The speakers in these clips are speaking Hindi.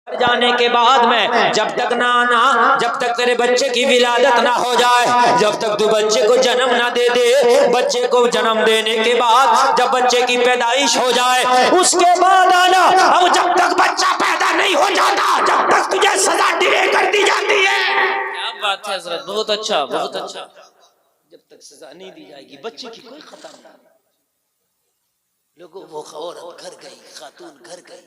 जाने के बाद में जब तक ना आना, जब तक तेरे बच्चे की विलादत ना हो जाए, जब तक तू बच्चे को जन्म ना दे दे, बच्चे को जन्म देने के बाद जब बच्चे की पैदाइश हो जाए उसके बाद आना। अब जब तक बच्चा पैदा नहीं हो जाता जब तक तुझे सजा डिले कर दी जाती है। क्या बात है हजरत, बहुत अच्छा बहुत अच्छा। जब तक सजा नहीं दी जाएगी बच्चे की कोई खता नहीं। लोगों वो औरत घर गई, खातून घर गई,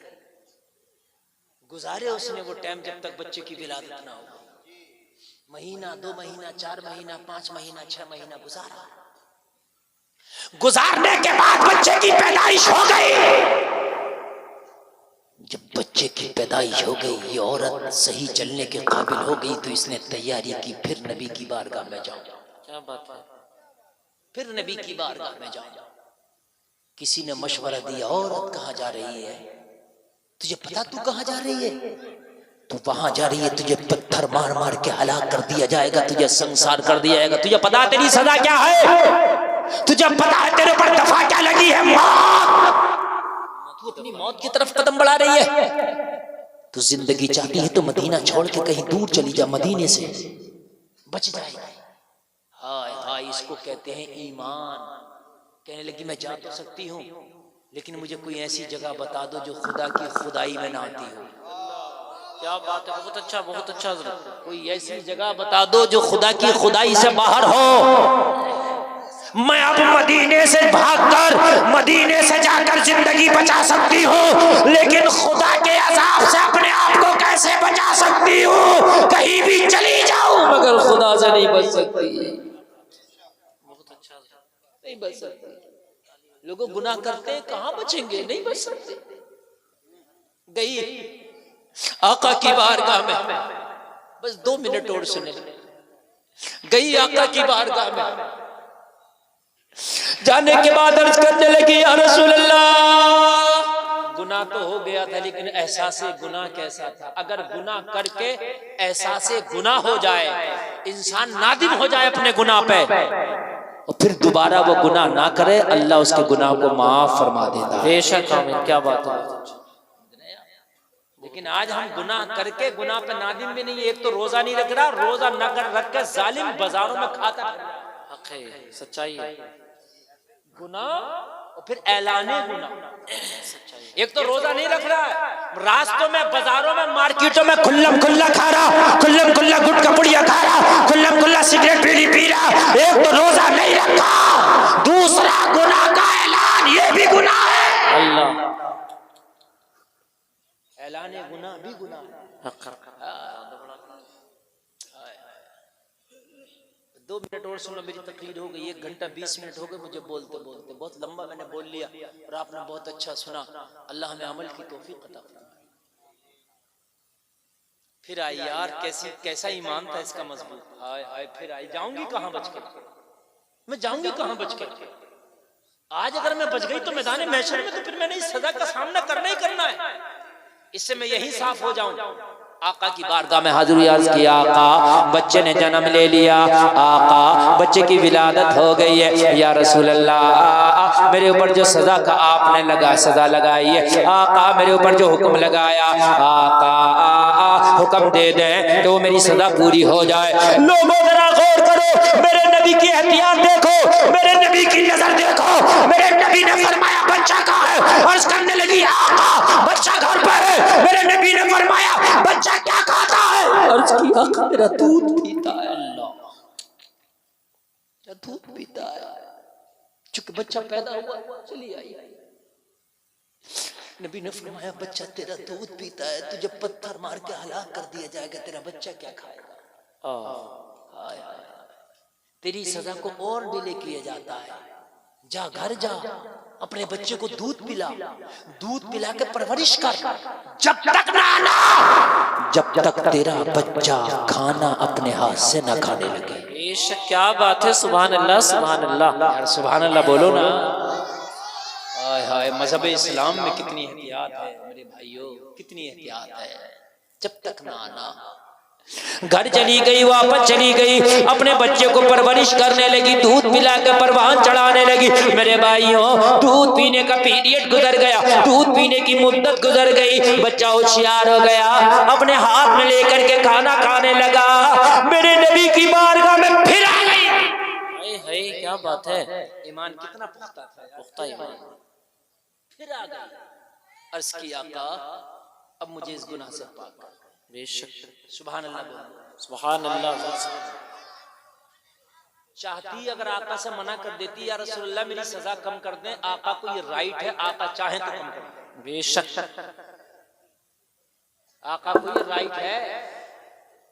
गुजारे उसने वो टाइम जब तक बच्चे की विलादत ना हो। महीना, 2 महीना, 4 महीना, 5 महीना, 6 महीना गुजारा। गुजारने के बाद बच्चे की पैदाइश हो गई। जब बच्चे की पैदाइश हो गई, ये औरत सही चलने के काबिल हो गई तो इसने तैयारी की, फिर नबी की बारगाह में जाऊं। क्या बात है, फिर नबी की बारगाह में जाऊं। किसी ने मशवरा दिया, औरत कहाँ जा रही है? तुझे पता तू कहाँ जा रही है? तू वहां जा रही है, तुझे पत्थर मार मार के हलाक कर दिया जाएगा, तुझे संसार कर दिया जाएगा। तुझे पता है तेरी सजा क्या है? तुझे पता है तेरे पर दफा क्या लगी है? मौत। तू अपनी मौत की तरफ कदम बढ़ा रही है। तू जिंदगी चाहती है तो मदीना छोड़ के कहीं दूर चली जा, मदीने से बच जाएगी। हाय हाय, इसको कहते हैं ईमान। कहने लगी मैं जा तो सकती हूँ लेकिन मुझे कोई ऐसी जगह बता दो जो खुदा की खुदाई में ना आती हो। क्या बात है, बहुत अच्छा बहुत अच्छा। कोई ऐसी जगह बता दो जो खुदा की खुदाई से बाहर हो। मैं अब मदीने से भागकर, मदीने से जाकर जिंदगी बचा सकती हूँ लेकिन खुदा के अज़ाब से अपने आप को कैसे बचा सकती हूँ? कहीं भी चली जाऊं मगर खुदा से नहीं बच सकती। बहुत अच्छा, नहीं बच सकती। लोगों गुनाह करते हैं, कहां बचेंगे? नहीं बच सकते। गई आका की बारगाह में, बस 2 मिनट और सुने। गई आका की बारगाह में, जाने के बाद अर्ज करने लगी या रसूल अल्लाह, गुनाह तो हो गया था लेकिन एहसासे गुनाह कैसा था? अगर गुनाह करके एहसासे गुनाह हो जाए, इंसान नादिम हो जाए अपने गुनाह पे और फिर दोबारा वो गुनाह ना करे, अल्लाह उसके गुनाह को माफ फरमा देता है। बेशक आमीन, क्या बात है। लेकिन आज हम गुनाह करके गुनाह पे नादिम भी नहीं है। एक तो रोजा नहीं रख रहा, रोजा न कर रख के जालिम बाजारों में खाता है। सच्चाई है गुनाह और फिर ऐलाने गुनाह। एक तो रोजा नहीं रख रहा है, रास्तों में, बाजारों में, मार्केटों में खुल्लम खुल्ला खा रहा, खुल्लम खुल्ला गुटखा पुड़िया खा रहा, खुल्लम खुल्ला सिगरेट बीड़ी पी रहा। एक तो रोजा नहीं रखा, दूसरा गुनाह का ऐलान, ये भी गुनाह है। अल्लाह, ऐलाने गुनाह भी गुनाह है। 2 मिनट और सुनो, मेरी तकरीर हो गई। 1 घंटा 20 मिनट हो गए मुझे बोलते बोलते, बहुत लंबा मैंने बोल लिया और आपने बहुत अच्छा सुना। अल्लाह हमें अमल की तौफीक अता फरमाए। फिर आई यार, कैसा ईमान था इसका मजबूत। हाय हाय, फिर आई। जाऊंगी कहां बच के? मैं जाऊंगी कहां बच के? आज अगर मैं बच गई तो मैदान महशर में तो फिर मैंने इस सजा का सामना करना ही करना है। इससे मैं यही साफ हो जाऊं। आका की बारगाह में हाजिर अर्ज किया, आका बच्चे ने जन्म ले लिया, आका बच्चे की विलादत हो गई है, या रसूल अल्लाह मेरे ऊपर जो सजा का आपने सजा लगाई है, आका मेरे ऊपर जो हुक्म लगाया, आका हुक्म दे दें तो मेरी सजा पूरी हो जाए। लोगों जरा गौर करो, मेरे नबी की एहतियात देखो, मेरे नबी की नजर देखो। मेरे नबी ने फरमाया बच्चा कहाँ है? अर्ज करने लगी आका बच्चा घर पर है। मेरे नबी ने फरमाया बच्चा क्या खाता है? अर्ज किया आका मेरा दूध पीता है। अल्लाह, दूध पीता है। चूंकि बच्चा पैदा हुआ चली आई, नबी ने फरमाया बच्चा तेरा दूध पीता है, तुझे पत्थर मार के हलाक कर दिया जाएगा, तेरा बच्चा क्या खाएगा? तेरी सजा को और डिले किया जाता है। जा घर जा, अपने बच्चे को दूध पिला के परवरिश कर, जब तक ना आना जब तक तेरा बच्चा खाना अपने हाथ से न खाने लगे। बेशक, क्या बात है। सुभान अल्लाह सुभान अल्लाह। यार सुभान अल्लाह बोलो ना। हाय हाय, मजहब इस्लाम में कितनी एहतियात है मेरे भाइयों, कितनी एहतियात है। जब तक ना आना घर चली गई, वापस चली गई, अपने बच्चे को परवरिश करने लगी, दूध पिला के परवान चढ़ाने लगी। मेरे भाइयों, दूध पीने का पीरियड गुजर गया, दूध पीने की मुद्दत गुजर गई, बच्चा होशियार हो गया, अपने हाथ में लेकर के खाना खाने लगा। मेरे नबी की बारगाह में फिर आ गई। हाय क्या बात है, ईमान कितना पुख्ता था, पुख्ता ईमान। फिर आ गई, अर्ज किया आका अब मुझे इस गुनाह से पाक कर। बेशक, सुभान अल्लाह बोलो, सुभान अल्लाह। चाहती अगर आका से मना कर देती, या रसूलुल्लाह मेरी सजा कम कर दें, आका को ये राइट है, आका चाहे तो कम कर दें। बेशक, आका को ये राइट है।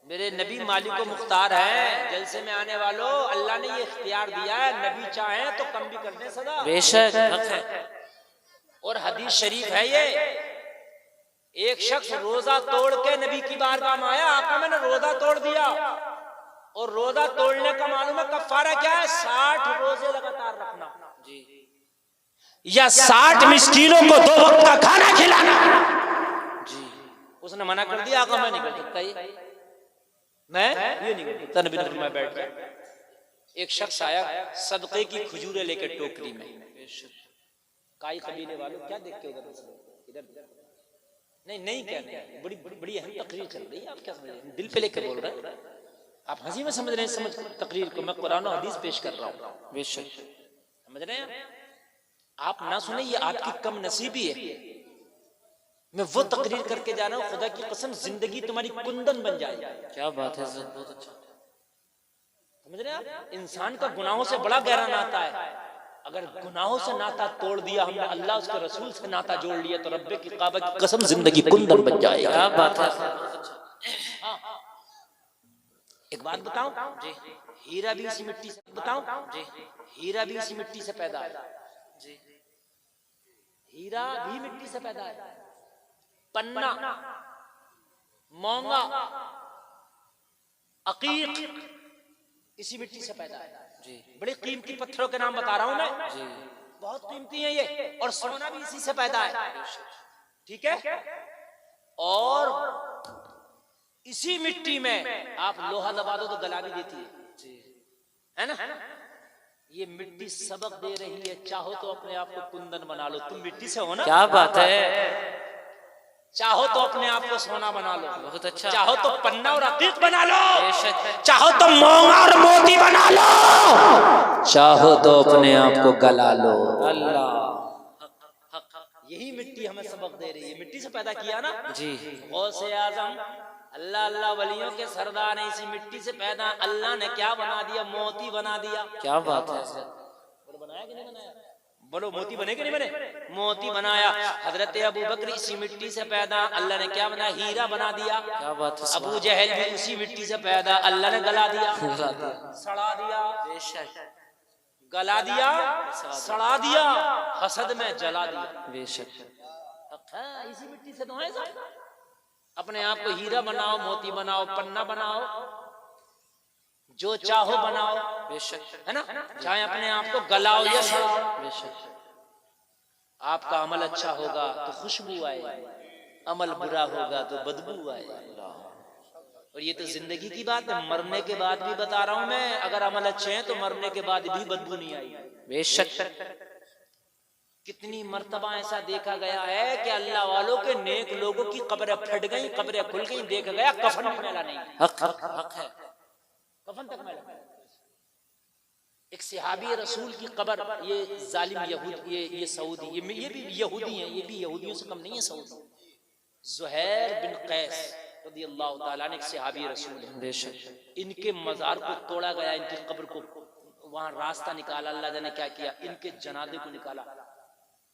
मेरे नबी मालिक को मुख्तार है, जलसे में आने वालों, अल्लाह ने ये इख्तियार दिया है, नबी चाहे तो कम भी कर दें सजा। बेशक हक है। और हदीस शरीफ है ये, एक शख्स रोजा तोड़ के नबी की बारगाह में आया, आका मैंने रोजा तोड़ दिया। और रोजा तोड़ने का मालूम है कफारा क्या है? 60 रोजे लगातार रखना जी, या 60 मिस्कीनों को 2 वक्त का खाना खिलाना जी। उसने मना कर दिया, आका मैं नहीं कर सकता, ये मैं ये नहीं कर सकता। नबी ने फरमाया बैठ जा। एक शख्स आया सदके की खजूरें लेकर टोकरी में। काई कबीले वालों क्या देख के इधर नहीं कहने, बड़ी बड़ी अहम तकरीर चल रही है, आप क्या समझ रहे हैं? दिल पे लेकर बोल रहे हैं आप, हंसी में समझ रहे हैं समझ तकरीर को, मैं कुरान और हदीस पेश कर रहा हूँ। बेशक समझ रहे हैं आप, ना सुने ये आपकी कम नसीबी है। मैं वो तकरीर करके जा रहा हूँ, खुदा की कसम जिंदगी तुम्हारी कुंदन बन जाए। क्या बात है, बहुत अच्छा। समझ रहे हैं आप, इंसान का गुनाहों से बड़ा गहरा नाता है। अगर गुनाहों से नाता तोड़ दिया हमने, अल्लाह उसके रसूल से नाता जोड़ लिया, तो रब्बे की काबा की कसम जिंदगी कुंदन बन जाएगा। क्या बात है। एक बात बताऊं जी, हीरा भी इसी मिट्टी से, बताऊं जी, हीरा भी इसी मिट्टी से पैदा है जी, हीरा भी मिट्टी से पैदा है। पन्ना, मोंगा, अकीक इसी मिट्टी से पैदा है जी। बड़े कीमती पत्थरों के नाम बता रहा हूं मैं जी, बहुत कीमती है ये। और सोना भी इसी से पैदा है, ठीक है। और इसी मिट्टी में आप लोहा दबा दो तो गला भी देती है जी, है ना। ये मिट्टी सबक दे रही है, चाहो तो अपने आप को कुंदन बना लो, तुम मिट्टी से हो ना। क्या बात है। चाहो तो अपने आप को सोना बना लो, बहुत अच्छा। चाहो तो पन्ना और अकीक बना लो, चाहो तो मोंगा और मोती बना लो, चाहो तो अपने आप को गला लो। अल्लाह, यही मिट्टी हमें सबक दे रही है। मिट्टी से पैदा किया ना जी। गौसे आजम अल्लाह अल्लाह वलियों के सरदार ने इसी मिट्टी से पैदा, अल्लाह ने क्या बना दिया? मोती बना दिया। क्या बात है। बनाया कि नहीं बनाया? बोलो, मोती बने कि नहीं बने? मोती बनाया। हजरत अबू बकर इसी मिट्टी से पैदा, अल्लाह ने क्या बनाया? हीरा बना दिया। क्या बात है। अबू जहल भी उसी मिट्टी से पैदा, अल्लाह ने गला दिया, सड़ा दिया, गला दिया, सड़ा दिया, हसद में जला दिया। बेशक इसी मिट्टी से तो है सब। अपने आप को हीरा बनाओ, मोती बनाओ, पन्ना बनाओ, जो चाहो बनाओ, बेशक, है ना। चाहे अपने आप को गलाओ या सड़ाओ, बेशक। आपका अमल अच्छा होगा तो खुशबू आए, अमल बुरा होगा तो बदबू आए। और ये तो जिंदगी की बात है, मरने के बाद भी बता रहा हूं मैं, अगर अमल अच्छे हैं तो मरने के बाद भी बदबू नहीं आई। बेशक कितनी मर्तबा ऐसा देखा गया है कि अल्लाह वालों के नेक लोगों की कब्रें फट गई, कब्रें खुल गई, देखा गया कफन भी मैला नहीं। हक है, कफन तक मैला। एक सहाबी रसूल की कब्र, ये जालिम यहूद, ये सऊदी, ये भी यहूदी हैं, ये भी यहूदियों से कम नहीं है सऊदी। ज़ुहैर बिन कैस रज़ियल्लाहु ताला ने, एक सहाबी रसूल है, इनके मजार को तोड़ा गया, इनकी कब्र को वहां रास्ता निकाला, अल्लाह जाने क्या किया, इनके जनाजे को निकाला।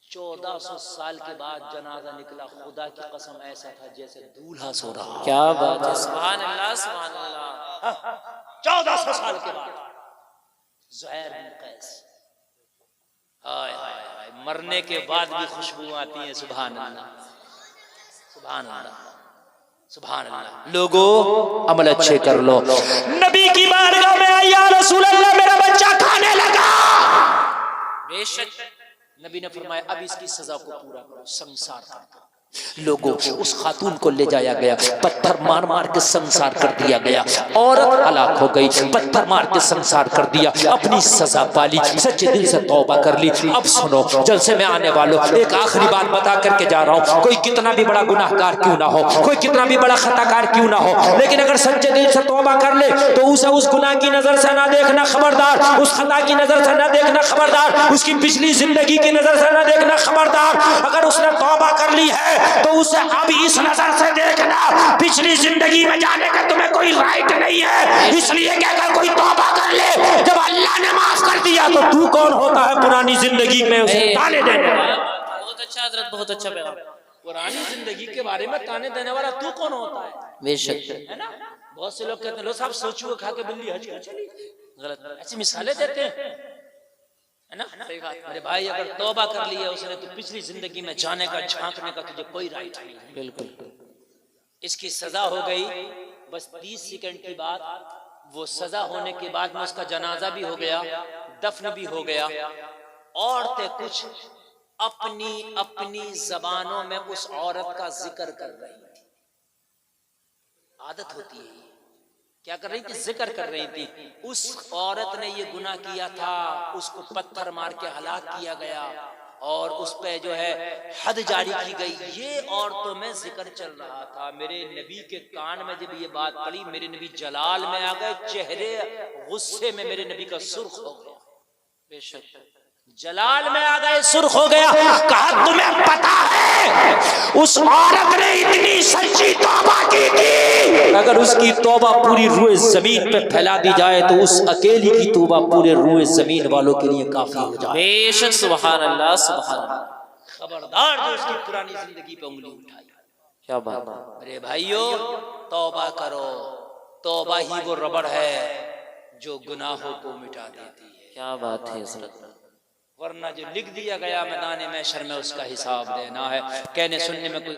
1400 साल के बाद जनाजा निकला, खुदा की कसम ऐसा था जैसे दूल्हा सो रहा। क्या बात है, सुभान अल्लाह, सुभान अल्लाह। 1400 साल के बाद ज़ुहैर बिन कैस, हाय हाय हाय, मरने के बाद भी खुशबू आती है। सुभान अल्लाह, सुभान अल्लाह, सुभान अल्लाह। लोगों अमल अच्छे कर लो। नबी की बारगाह में आया, या रसूल अल्लाह मेरा बच्चा खाने लगा। बेशक नबी ने फरमाया अब इसकी सजा को पूरा करो, संसार कर दो। लोगों उस खातून को ले जाया गया, पत्थर मार मार के संसार कर दिया गया, औरत हलाक हो गई, पत्थर मार के संसार कर दिया, अपनी सजा पाली, सच्चे दिल से तौबा कर ली। अब सुनो जलसे में आने वालों, एक आखिरी बात बता करके जा रहा हूँ, कोई कितना भी बड़ा गुनाहगार क्यों ना हो, कोई कितना भी बड़ा खताकार क्यों ना हो, लेकिन अगर सच्चे दिल से तौबा कर ले तो उसे उस गुनाह की नजर से ना देखना खबरदार, उस खता की नजर से ना देखना खबरदार, उसकी पिछली जिंदगी की नजर से ना देखना खबरदार। अगर उसने तौबा कर ली है तो उसे अब इस नजर से देखना, पिछली जिंदगी में जाने का तुम्हें कोई राइट नहीं है। इसलिए कि अगर कोई तौबा कर ले, जब अल्लाह ने माफ कर दिया तो तू कौन होता है पुरानी जिंदगी में उसे ताने देने वाला। बहुत अच्छा हजरत, बहुत अच्छा पैगाम। पुरानी जिंदगी के बारे में ताने देने वाला तू कौन होता है? बेशक है ना, बहुत से लोग कहते हैं लो साहब सोचो खा के बिल्ली हज को चली, गलत ऐसी मिसालें देते हैं, है ना। अरे भाई अगर तौबा कर लिया उसने तो पिछली जिंदगी में जाने का झांकने का तुझे कोई राइट नहीं है। बिल्कुल इसकी सजा हो गई, बस 30 सेकंड की बात, वो सजा होने के बाद में उसका जनाजा भी हो गया, दफन भी हो गया। औरतें कुछ अपनी अपनी जबानों में उस औरत का जिक्र कर रही थी, आदत होती है, क्या कर रही थी? जिक्र कर रही थी। उस औरत ने ये गुनाह किया था, उसको पत्थर मार के हलाक किया गया और उस पे जो है हद जारी की गई। ये औरतों में जिक्र चल रहा था। मेरे नबी के कान में जब ये बात पड़ी, मेरे नबी जलाल में आ गए, चेहरे गुस्से में मेरे नबी का सुर्ख हो गया। बेशक जलाल में आ गए, सुर्ख हो गया। कहा तुम्हें पता है उस औरत ने इतनी सच्ची तौबा की थी, अगर उसकी तौबा पूरी रूए जमीन पे फैला दी जाए तो उस अकेली की तौबा पूरे रूए जमीन वालों के लिए काफी हो जाए। बेशक सुभान अल्लाह, सुभान अल्लाह। खबरदार जो उसकी पुरानी जिंदगी पे उंगली उठाई। क्या बात। अरे भाइयों तौबा करो, तौबा ही वो रबड़ है जो गुनाहों को मिटा देती है। क्या बात है हजरत, वरना जो लिख दिया गया मैदान महशर में उसका हिसाब देना है। कहने सुनने में कोई